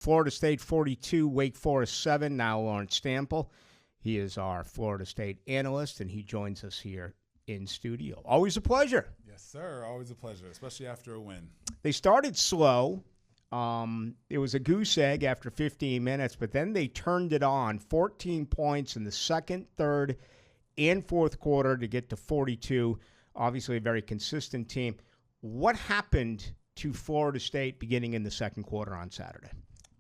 Florida State 42, Wake Forest 7. Now Lawrence Stample. He is our Florida State analyst, and he joins us here in studio. Always a pleasure. Yes, sir. Always a pleasure, especially after a win. They started slow. It was a goose egg after 15 minutes, but then they turned it on. 14 points in the second, third, and fourth quarter to get to 42. Obviously a very consistent team. What happened to Florida State beginning in the second quarter on Saturday?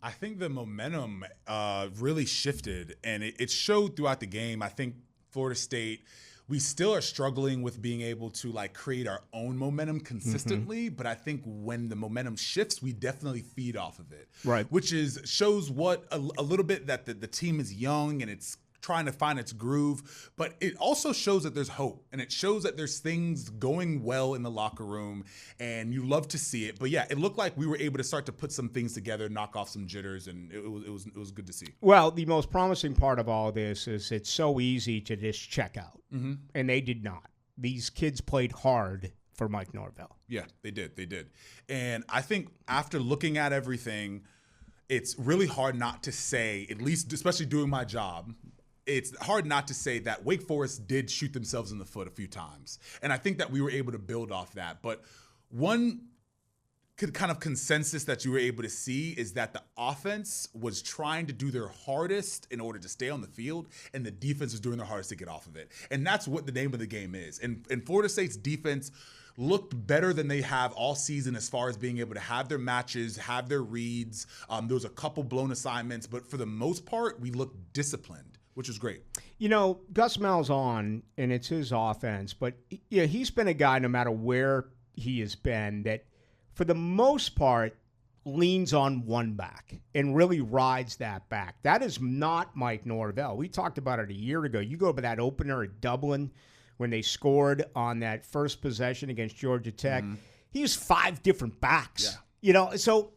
I think the momentum really shifted, and it showed throughout the game. I think Florida State, we still are struggling with being able to create our own momentum consistently, but I think when the momentum shifts, we definitely feed off of it. Right. Which shows what a little bit that the team is young and it's trying to find its groove, but it also shows that there's hope, and it shows that there's things going well in the locker room, and you love to see it. But yeah, it looked like we were able to start to put some things together, knock off some jitters, and it was good to see. Well, the most promising part of all this is it's so easy to just check out, and they did not. These kids played hard for Mike Norvell. Yeah, they did. And I think after looking at everything, it's really hard not to say, at least especially doing my job, it's hard not to say that Wake Forest did shoot themselves in the foot a few times. And I think that we were able to build off that. But one kind of consensus that you were able to see is that the offense was trying to do their hardest in order to stay on the field, and the defense was doing their hardest to get off of it. And that's what the name of the game is. And Florida State's defense looked better than they have all season as far as being able to have their matches, have their reads. There was a couple blown assignments, but for the most part, we looked disciplined, which was great. You know, Gus Malzahn, and it's his offense, but yeah, he's been a guy, no matter where he has been, that for the most part leans on one back and really rides that back. That is not Mike Norvell. We talked about it a year ago. You go by that opener at Dublin when they scored on that first possession against Georgia Tech. He used 5 different backs. Yeah. You know, so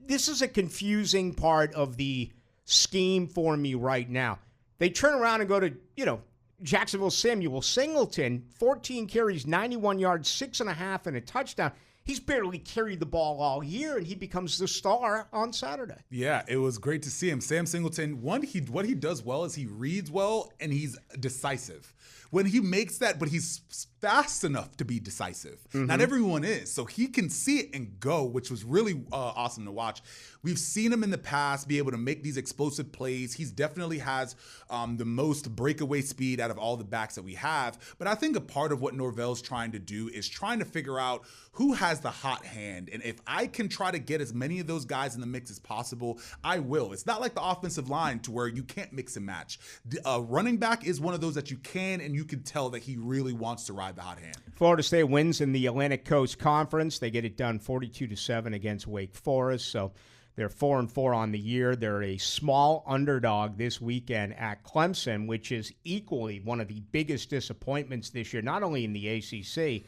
this is a confusing part of the scheme for me right now. They turn around and go to, Jacksonville Samuel Singleton, 14 carries, 91 yards, 6.5, and a touchdown. He's barely carried the ball all year, and he becomes the star on Saturday. Yeah, it was great to see him. Sam Singleton, what he does well is he reads well, and he's decisive. When he makes that, but he's fast enough to be decisive. Not everyone is. So he can see it and go, which was really awesome to watch. We've seen him in the past be able to make these explosive plays. He definitely has the most breakaway speed out of all the backs that we have. But I think a part of what Norvell's trying to do is trying to figure out who has the hot hand. And if I can try to get as many of those guys in the mix as possible, I will. It's not like the offensive line to where you can't mix and match. Running back is one of those that you can, and you can tell that he really wants to ride the hot hand. Florida State wins in the Atlantic Coast Conference. They get it done 42-7 against Wake Forest. So they're 4-4 on the year. They're a small underdog this weekend at Clemson, which is equally one of the biggest disappointments this year, not only in the ACC,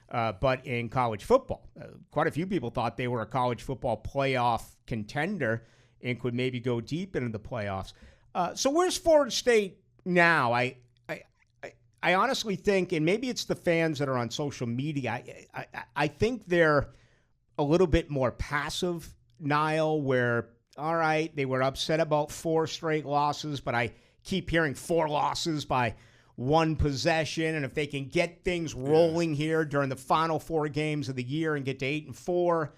but in college football. Quite a few people thought they were a college football playoff contender and could maybe go deep into the playoffs. So where's Florida State now? I honestly think, and maybe it's the fans that are on social media, I think they're a little bit more passive, Nile, where, all right, they were upset about 4 straight losses, but I keep hearing 4 losses by 1 possession, and if they can get things rolling here during the final 4 games of the year and get to 8-4,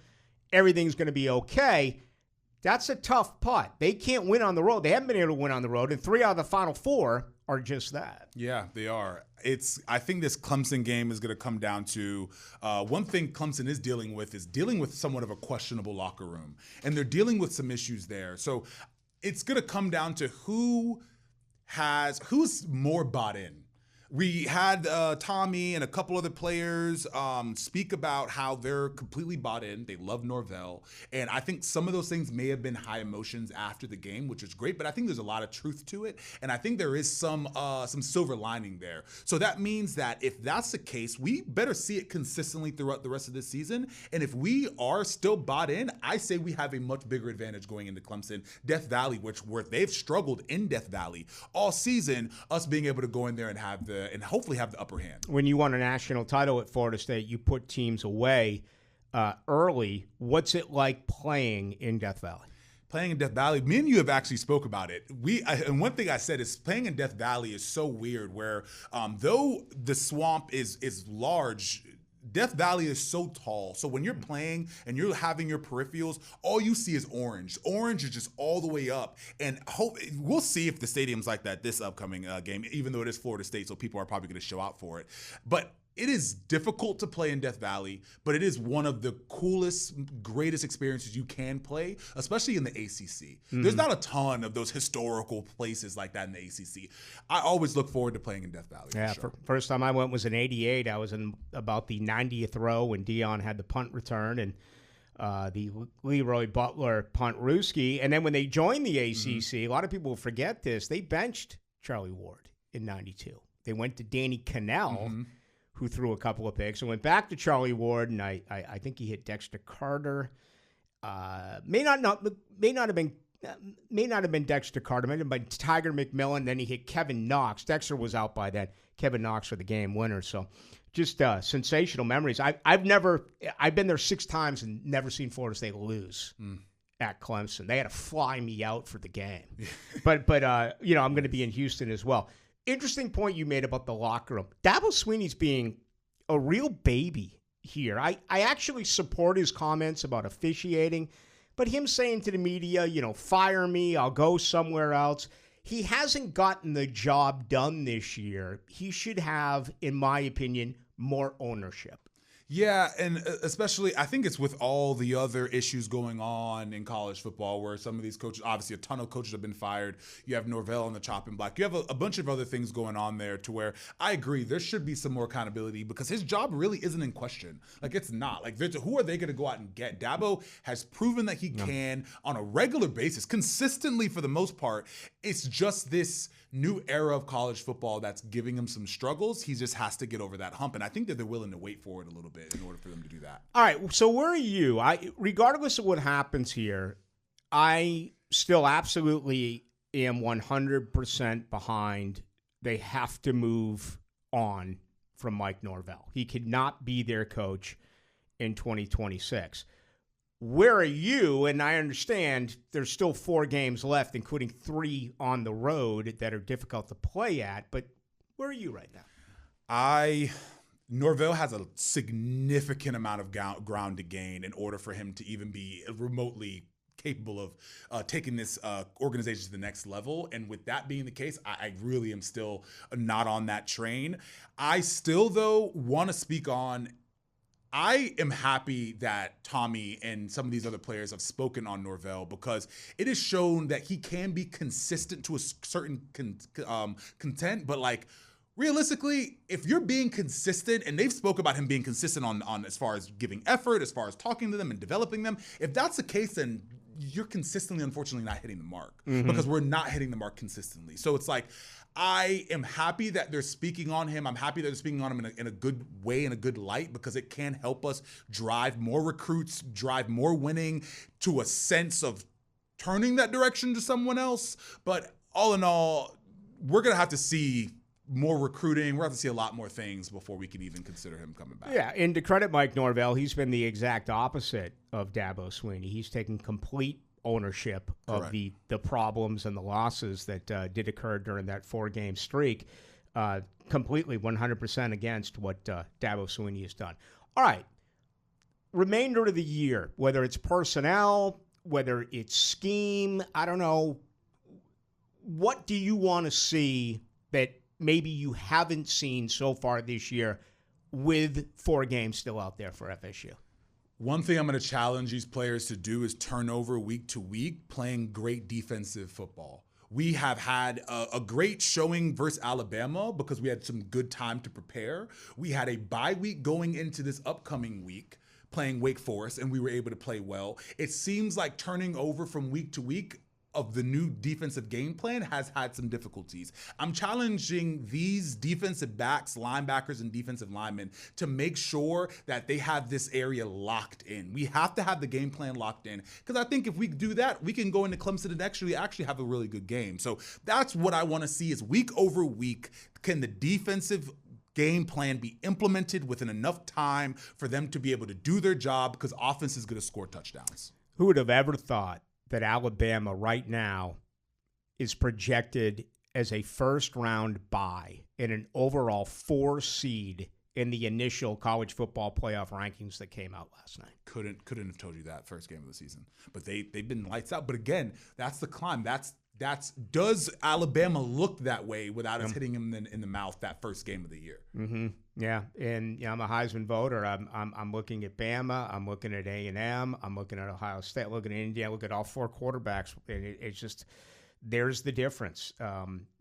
everything's going to be okay. That's a tough putt. They can't win on the road. They haven't been able to win on the road, and 3 out of the final 4 are just that. Yeah, they are. I think this Clemson game is going to come down to one thing Clemson is dealing with somewhat of a questionable locker room, and they're dealing with some issues there. So it's going to come down to who's more bought in. We had Tommy and a couple other players speak about how they're completely bought in. They love Norvell. And I think some of those things may have been high emotions after the game, which is great. But I think there's a lot of truth to it. And I think there is some silver lining there. So that means that if that's the case, we better see it consistently throughout the rest of this season. And if we are still bought in, I say we have a much bigger advantage going into Clemson, Death Valley, where they've struggled in Death Valley all season, us being able to go in there and hopefully have the upper hand. When you won a national title at Florida State, you put teams away early. What's it like playing in Death Valley? Playing in Death Valley, me and you have actually spoke about it. And one thing I said is playing in Death Valley is so weird where though the swamp is large, Death Valley is so tall. So when you're playing and you're having your peripherals, all you see is orange. Orange is just all the way up. And we'll see if the stadium's like that this upcoming game, even though it is Florida State, so people are probably going to show out for it. But it is difficult to play in Death Valley, but it is one of the coolest, greatest experiences you can play, especially in the ACC. There's not a ton of those historical places like that in the ACC. I always look forward to playing in Death Valley. Yeah, first time I went was in '88. I was in about the 90th row when Dion had the punt return and the Leroy Butler punt Ruski. And then when they joined the ACC, a lot of people forget this, they benched Charlie Ward in '92. They went to Danny Cannell, who threw a couple of picks, and went back to Charlie Ward, and I think he hit Dexter Carter. May not have been Dexter Carter, may have been Tiger McMillan. Then he hit Kevin Knox. Dexter was out by then. Kevin Knox for the game winner. So, just sensational memories. I've been there 6 times and never seen Florida State lose at Clemson. They had to fly me out for the game, but I'm going to be in Houston as well. Interesting point you made about the locker room. Dabo Swinney's being a real baby here. I actually support his comments about officiating, but him saying to the media, fire me, I'll go somewhere else. He hasn't gotten the job done this year. He should have, in my opinion, more ownership. Yeah, and especially I think it's with all the other issues going on in college football where some of these coaches, obviously a ton of coaches have been fired. You have Norvell on the chopping block. You have a bunch of other things going on there to where I agree there should be some more accountability because his job really isn't in question. Like it's not. Like who are they going to go out and get? Dabo has proven that he can on a regular basis, consistently for the most part. It's just this new era of college football that's giving him some struggles. He just has to get over that hump, and I think that they're willing to wait for it a little bit in order for them to do that. All right, so where are you? Regardless of what happens here, I still absolutely am 100% behind. They have to move on from Mike Norvell. He could not be their coach in 2026. Where are you? And I understand there's still 4 games left, including 3 on the road that are difficult to play at. But where are you right now? Norvell has a significant amount of ground to gain in order for him to even be remotely capable of taking this organization to the next level. And with that being the case, I really am still not on that train. I still, though, want to speak on I am happy that Tommy and some of these other players have spoken on Norvell because it has shown that he can be consistent to a certain content, but like realistically, if you're being consistent, and they've spoke about him being consistent on as far as giving effort, as far as talking to them and developing them, if that's the case, then you're consistently, unfortunately, not hitting the mark because we're not hitting the mark consistently. So it's like, I am happy that they're speaking on him. I'm happy that they're speaking on him in a good way, in a good light, because it can help us drive more recruits, drive more winning to a sense of turning that direction to someone else. But all in all, we're going to have to see more recruiting. We're going to have to see a lot more things before we can even consider him coming back. Yeah, and to credit Mike Norvell, he's been the exact opposite of Dabo Swinney. He's taken complete ownership of the problems and the losses that did occur during that 4-game streak, completely 100% against what Dabo Swinney has done. All right, remainder of the year, whether it's personnel, whether it's scheme, I don't know, what do you want to see that maybe you haven't seen so far this year with 4 games still out there for FSU? One thing I'm going to challenge these players to do is turn over week to week playing great defensive football. We have had a great showing versus Alabama because we had some good time to prepare. We had a bye week going into this upcoming week playing Wake Forest, and we were able to play well. It seems like turning over from week to week of the new defensive game plan has had some difficulties. I'm challenging these defensive backs, linebackers, and defensive linemen to make sure that they have this area locked in. We have to have the game plan locked in because I think if we do that, we can go into Clemson and actually have a really good game. So that's what I want to see is week over week, can the defensive game plan be implemented within enough time for them to be able to do their job because offense is going to score touchdowns. Who would have ever thought that Alabama right now is projected as a first-round bye and an overall 4 seed in the initial college football playoff rankings that came out last night. Couldn't have told you that first game of the season. But they've been lights out. But again, that's the climb. Does Alabama look that way without us hitting him in the mouth that first game of the year? Mm-hmm. Yeah, and I'm a Heisman voter. I'm looking at Bama. I'm looking at A&M. I'm looking at Ohio State. Looking at Indiana. Look at all 4 quarterbacks. And it's just there's the difference.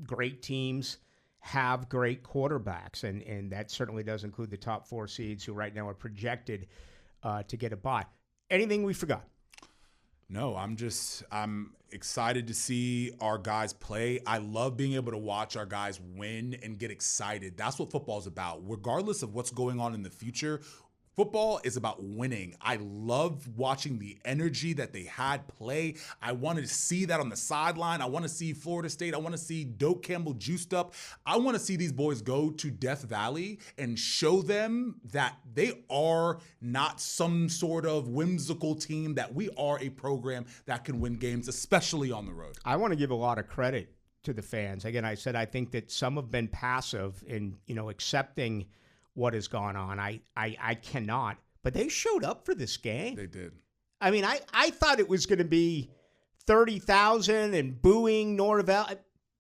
Great teams have great quarterbacks, and that certainly does include the top 4 seeds who right now are projected to get a bye. Anything we forgot? No, I'm excited to see our guys play. I love being able to watch our guys win and get excited. That's what football is about. Regardless of what's going on in the future, football is about winning. I love watching the energy that they had play. I wanted to see that on the sideline. I want to see Florida State. I want to see Doak Campbell juiced up. I want to see these boys go to Death Valley and show them that they are not some sort of whimsical team, that we are a program that can win games, especially on the road. I want to give a lot of credit to the fans. Again, I said I think that some have been passive in, accepting what has gone on. I cannot. But they showed up for this game. They did. I mean, I thought it was going to be 30,000 and booing Norvell.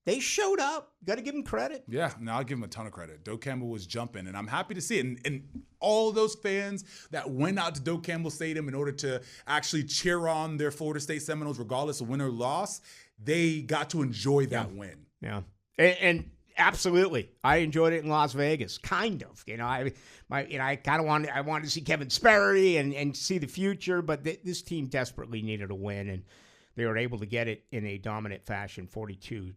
They showed up. Got to give them credit. Yeah, no, I'll give them a ton of credit. Doak Campbell was jumping, and I'm happy to see it. And all of those fans that went out to Doak Campbell Stadium in order to actually cheer on their Florida State Seminoles, regardless of win or loss, they got to enjoy that win. Yeah. And absolutely, I enjoyed it in Las Vegas. Kind of, I kind of wanted to see Kevin Sperry and see the future, but this team desperately needed a win, and they were able to get it in a dominant fashion, 42-7.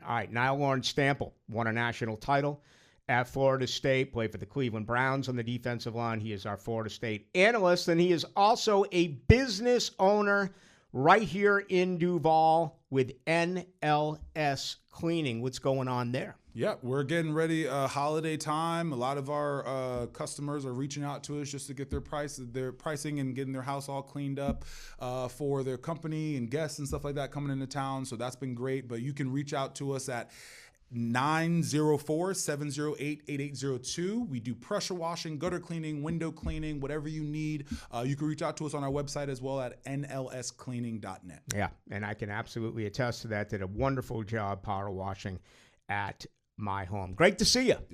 All right, Nile Lawrence Stample won a national title at Florida State, played for the Cleveland Browns on the defensive line. He is our Florida State analyst, and he is also a business owner right here in Duval with NLS Cleaning. What's going on there? Yeah, we're getting ready. Holiday time. A lot of our customers are reaching out to us just to get their pricing and getting their house all cleaned up for their company and guests and stuff like that coming into town. So that's been great. But you can reach out to us at 904-708-8802. We do pressure washing, gutter cleaning, window cleaning, whatever you need. You can reach out to us on our website as well at nlscleaning.net. Yeah, and I can absolutely attest to that. Did a wonderful job power washing at my home. Great to see you.